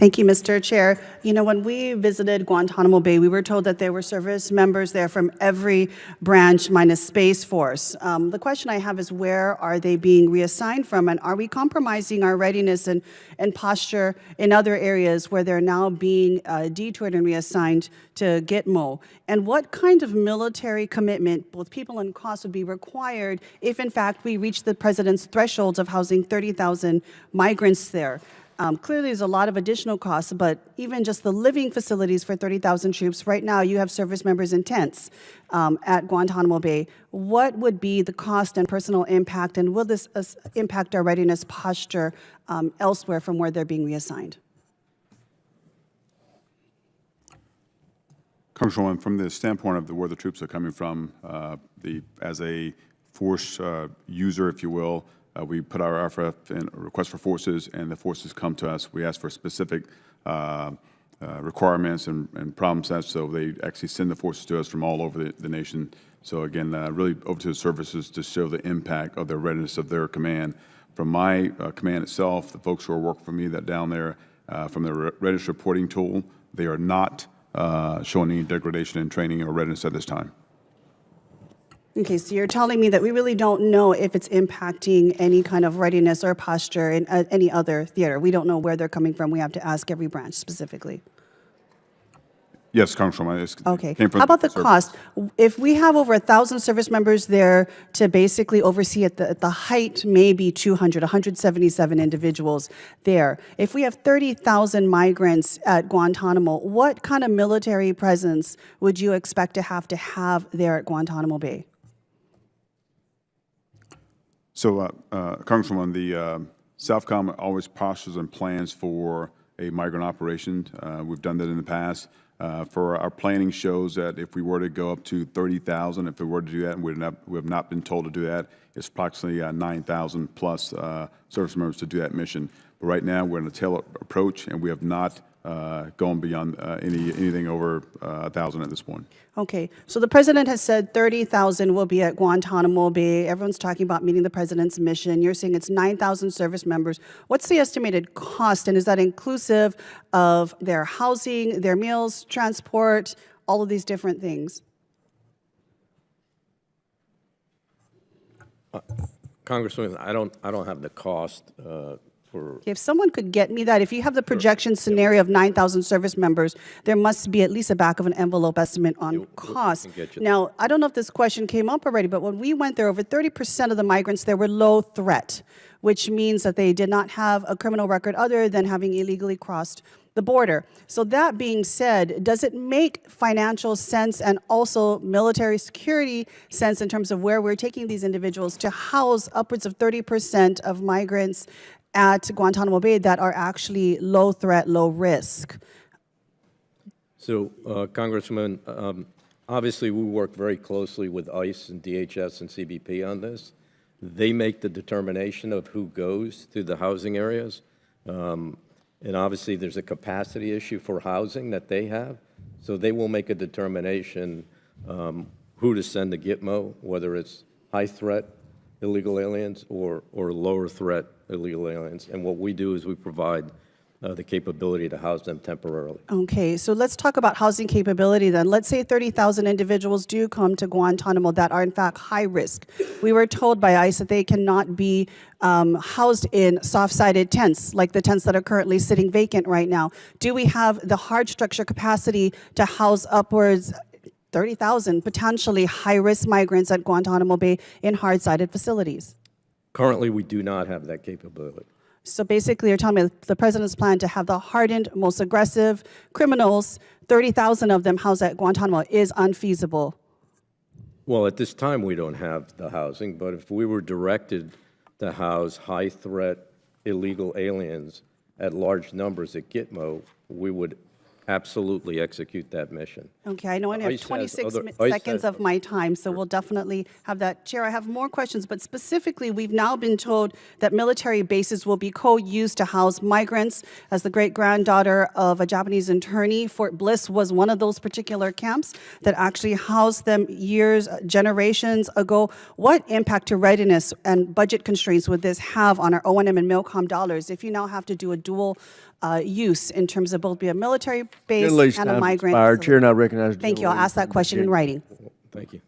Thank you, Mr. Chair. You know, when we visited Guantanamo Bay, we were told that there were service members there from every branch minus Space Force. The question I have is, where are they being reassigned from, and are we compromising our readiness and posture in other areas where they're now being detoured and reassigned to Gitmo? And what kind of military commitment, both people and cost, would be required if, in fact, we reach the President's thresholds of housing 30,000 migrants there? Clearly, there's a lot of additional costs, but even just the living facilities for 30,000 troops, right now you have service members in tents at Guantanamo Bay. What would be the cost and personal impact, and will this impact our readiness posture elsewhere from where they're being reassigned? Congresswoman, from the standpoint of where the troops are coming from, as a force user, if you will, we put our RFF in request for forces, and the forces come to us. We ask for specific requirements and problem sets, so they actually send the forces to us from all over the nation. So again, really over to the services to show the impact of the readiness of their command. From my command itself, the folks who are working for me that down there, from the readiness reporting tool, they are not showing any degradation in training or readiness at this time. Okay, so you're telling me that we really don't know if it's impacting any kind of readiness or posture in any other theater. We don't know where they're coming from. We have to ask every branch specifically. Yes, Congresswoman. Okay. How about the cost? If we have over 1,000 service members there to basically oversee at the height, maybe 200, 177 individuals there. If we have 30,000 migrants at Guantanamo, what kind of military presence would you expect to have there at Guantanamo Bay? So, Congresswoman, the Southcom always postures and plans for a migrant operation. We've done that in the past. For our planning shows that if we were to go up to 30,000, if we were to do that, and we have not been told to do that, it's approximately 9,000 plus service members to do that mission. But right now, we're in a tailored approach, and we have not gone beyond anything over 1,000 at this point. Okay, so the President has said 30,000 will be at Guantanamo Bay. Everyone's talking about meeting the President's mission. You're saying it's 9,000 service members. What's the estimated cost, and is that inclusive of their housing, their meals, transport, all of these different things? Congresswoman, I don't have the cost If someone could get me that, if you have the projection scenario of 9,000 service members, there must be at least a back of an envelope estimate on cost. Now, I don't know if this question came up already, but when we went there, over 30% of the migrants there were low threat, which means that they did not have a criminal record other than having illegally crossed the border. So that being said, does it make financial sense and also military security sense in terms of where we're taking these individuals to house upwards of 30% of migrants at Guantanamo Bay that are actually low threat, low risk? So, Congressman, obviously we work very closely with ICE and DHS and CBP on this. They make the determination of who goes to the housing areas. And obviously there's a capacity issue for housing that they have. So they will make a determination who to send to Gitmo, whether it's high threat illegal aliens or lower threat illegal aliens. And what we do is we provide the capability to house them temporarily. Okay, so let's talk about housing capability then. Let's say 30,000 individuals do come to Guantanamo that are in fact high risk. We were told by ICE that they cannot be housed in soft-sided tents, like the tents that are currently sitting vacant right now. Do we have the hard structure capacity to house upwards 30,000 potentially high-risk migrants at Guantanamo Bay in hard-sided facilities? Currently, we do not have that capability. So basically, you're telling me the President's plan to have the hardened, most aggressive criminals, 30,000 of them housed at Guantanamo, is unfeasible. Well, at this time, we don't have the housing, but if we were directed to house high-threat illegal aliens at large numbers at Gitmo, we would absolutely execute that mission. Okay, I know I only have 26 seconds of my time, so we'll definitely have that. Chair, I have more questions, but specifically, we've now been told that military bases will be co-used to house migrants. As the great-granddaughter of a Japanese attorney, Fort Bliss was one of those particular camps that actually housed them years, generations ago. What impact to readiness and budget constraints would this have on our O&M and MILCOM dollars if you now have to do a dual use in terms of both be a military base Gentlelady's and a time's migrant expired. facility? Chair now recognizes. Thank you. I'll ask that question in writing. Thank you.